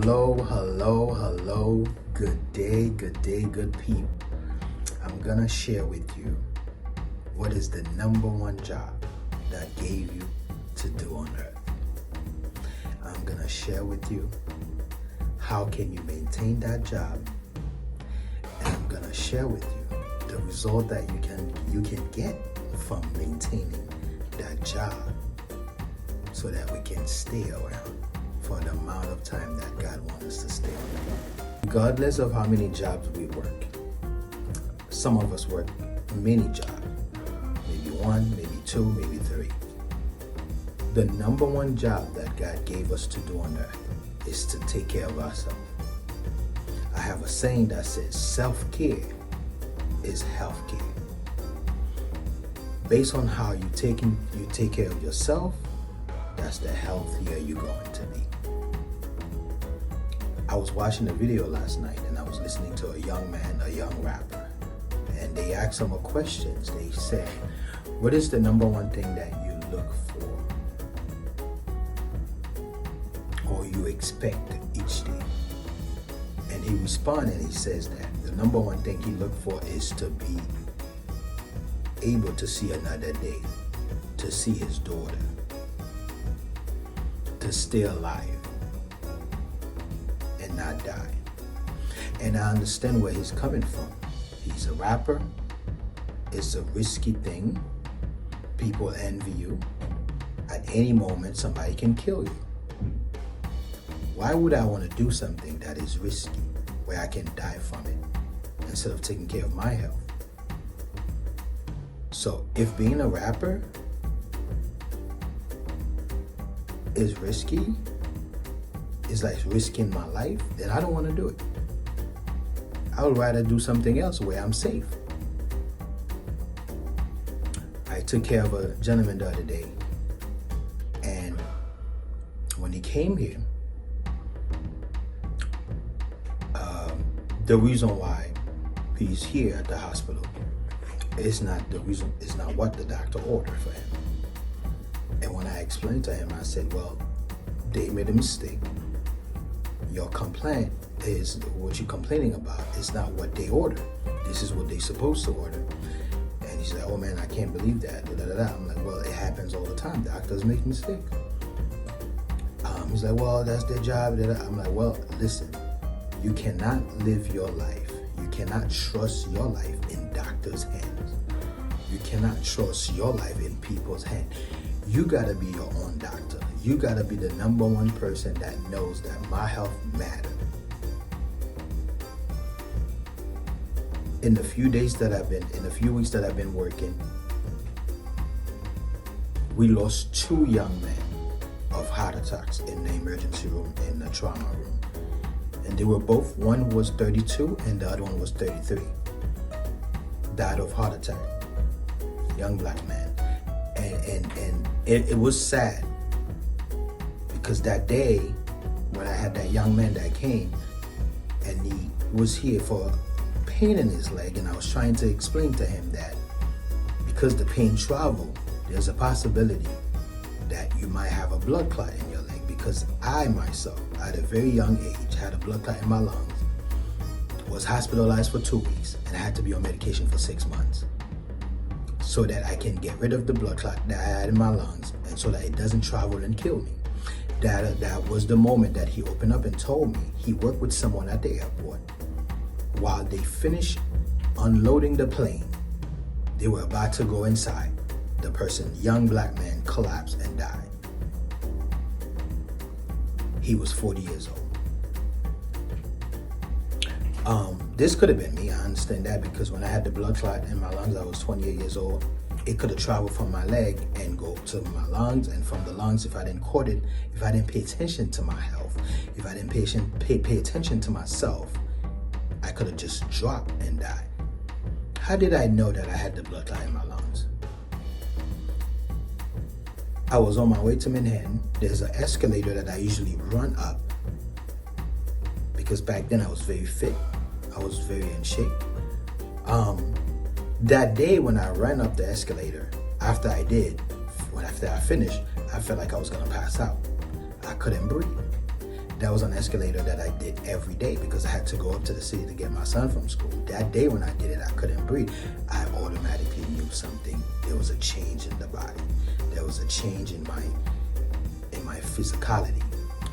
Hello. Good day, good people. I'm gonna share with you what is the number one job that gave you to do on earth. I'm gonna share with you how can you maintain that job, and I'm gonna share with you the result that you can get from maintaining that job so that we can stay around for the amount of time that God wants us to stay around. Regardless of how many jobs we work, some of us work many jobs, maybe one, maybe two, maybe three. The number one job that God gave us to do on earth is to take care of ourselves. I have a saying that says self-care is health-care. Based on how you take care of yourself, that's the healthier you're going to be. I was watching a video last night and I was listening to a young rapper, and they asked him a question. They said, what is the number one thing that you look for or you expect each day? And he responded, he says that the number one thing he looked for is to be able to see another day, to see his daughter, to stay alive and not die. And I understand where he's coming from. He's a rapper. It's a risky thing. People envy you. At any moment, somebody can kill you. Why would I want to do something that is risky, where I can die from it, instead of taking care of my health? So if being a rapper is risky, it's like risking my life, then I don't want to do it. I would rather do something else where I'm safe. I took care of a gentleman the other day, and when he came here, the reason why he's here at the hospital is not what the doctor ordered for him. And when I explained to him, I said, well, they made a mistake. Your complaint is what you're complaining about. It's not what they ordered. This is what they're supposed to order. And he said, oh man, I can't believe that. I'm like, well, it happens all the time. Doctors make mistakes. He's like, well, that's their job. I'm like, well, listen, you cannot live your life. You cannot trust your life in doctors' hands. You cannot trust your life in people's hands. You gotta be your own doctor. You gotta be the number one person that knows that my health matters. In the few weeks that I've been working, we lost two young men of heart attacks in the emergency room, in the trauma room. And they were both, one was 32 and the other one was 33. Died of heart attack. Young black man. And it was sad, because that day when I had that young man that came and he was here for pain in his leg, and I was trying to explain to him that because the pain traveled, there's a possibility that you might have a blood clot in your leg, because I myself at a very young age had a blood clot in my lungs, was hospitalized for 2 weeks, and I had to be on medication for 6 months, so that I can get rid of the blood clot that I had in my lungs, and so that it doesn't travel and kill me. That was the moment that he opened up and told me he worked with someone at the airport. While they finished unloading the plane, they were about to go inside. The person, young black man, collapsed and died. He was 40 years old. This could have been me. I understand that, because when I had the blood clot in my lungs, I was 28 years old. It could have traveled from my leg and go to my lungs, and from the lungs, if I didn't caught it, if I didn't pay attention to my health, if I didn't pay attention to myself, I could have just dropped and died. How did I know that I had the blood clot in my lungs? I was on my way to Manhattan. There's an escalator that I usually run up, because back then I was very fit. I was very in shape. That day when I ran up the escalator, after I finished, I felt like I was gonna pass out. I couldn't breathe. that was an escalator that I did every day because I had to go up to the city to get my son from school. That day when I did it, I couldn't breathe. I automatically knew something. There was a change in the body. There was a change in my physicality.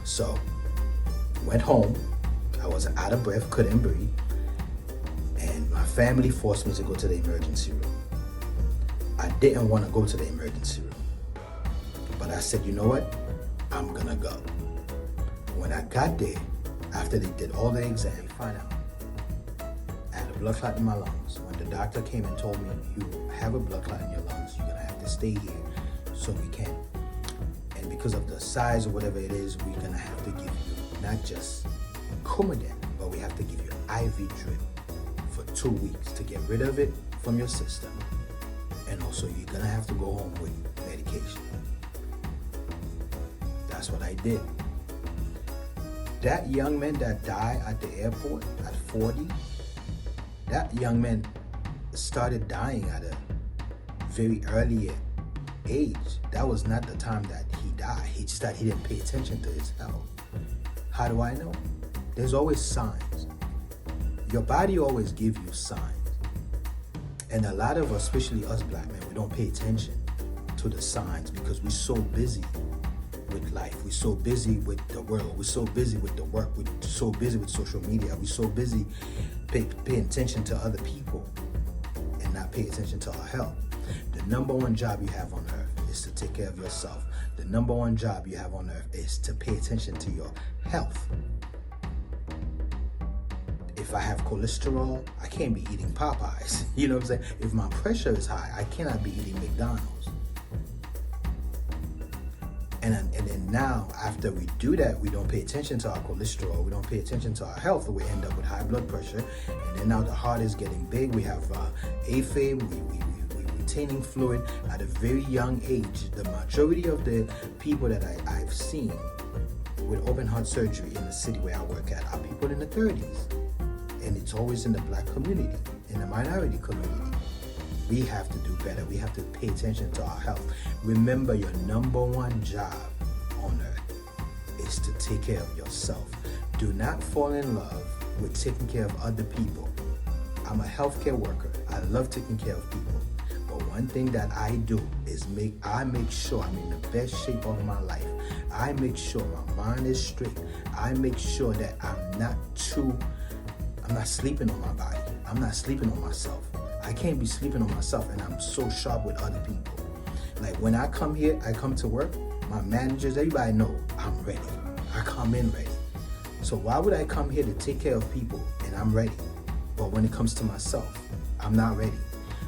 So went home. I was out of breath, couldn't breathe. And my family forced me to go to the emergency room. I didn't want to go to the emergency room. But I said, you know what? I'm gonna go. When I got there, after they did all the exams, they found out I had a blood clot in my lungs. When the doctor came and told me, you have a blood clot in your lungs, you're gonna have to stay here so we can. And because of the size or whatever it is, we're gonna have to give you not just Coumadin, but we have to give you an IV drip for 2 weeks to get rid of it from your system. And also you're gonna have to go home with medication. That's what I did. That young man that died at the airport at 40, that young man started dying at a very early age. That was not the time that he died. He just that he didn't pay attention to his health. How do I know? There's always signs. Your body always gives you signs. And a lot of us, especially us black men, we don't pay attention to the signs because we're so busy with life. We're so busy with the world. We're so busy with the work. We're so busy with social media. We're so busy paying attention to other people and not pay attention to our health. The number one job you have on earth is to take care of yourself. The number one job you have on earth is to pay attention to your health. If I have cholesterol, I can't be eating Popeyes. You know what I'm saying? If my pressure is high, I cannot be eating McDonald's. And then now, after we do that, we don't pay attention to our cholesterol, we don't pay attention to our health, we end up with high blood pressure. And then now the heart is getting big, we have AFib, we're retaining fluid at a very young age. The majority of the people that I've seen with open heart surgery in the city where I work at are people in the 30s. And it's always in the black community, in the minority community. We have to do better. We have to pay attention to our health. Remember, your number one job on earth is to take care of yourself. Do not fall in love with taking care of other people. I'm a healthcare worker. I love taking care of people. But one thing that I do is I make sure I'm in the best shape of my life. I make sure my mind is straight. I make sure that I'm not sleeping on my body. I'm not sleeping on myself. I can't be sleeping on myself and I'm so sharp with other people. Like when I come here, I come to work, my managers, everybody know I'm ready. I come in ready. So why would I come here to take care of people and I'm ready? But when it comes to myself, I'm not ready.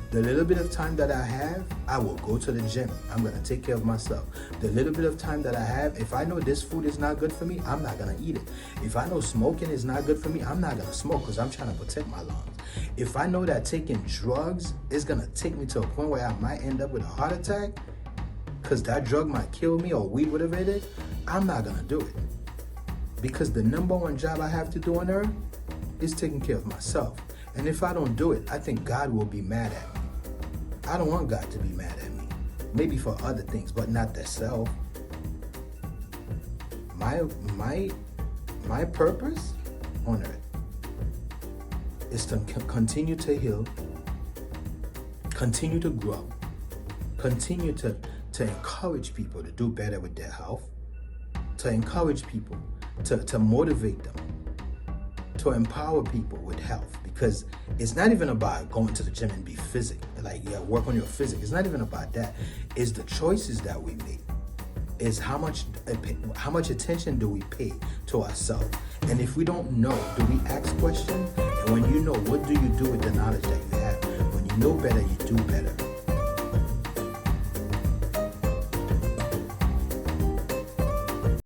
The little bit of time that I have, I will go to the gym. I'm gonna take care of myself. The little bit of time that I have, if I know this food is not good for me, I'm not gonna eat it. If I know smoking is not good for me, I'm not gonna smoke because I'm trying to protect my lungs. If I know that taking drugs is gonna take me to a point where I might end up with a heart attack because that drug might kill me, or weed, whatever it is, I'm not gonna do it. Because the number one job I have to do on earth is taking care of myself. And if I don't do it, I think God will be mad at me. I don't want God to be mad at me. Maybe for other things, but not the self. My purpose on earth is to continue to heal, continue to grow, continue to encourage people to do better with their health, to encourage people, to motivate them, to empower people with health. Because it's not even about going to the gym and be physical, work on your physique. It's not even about that. It's the choices that we make. It's how much attention do we pay to ourselves. And if we don't know, do we ask questions? And when you know, what do you do with the knowledge that you have? When you know better, you do better.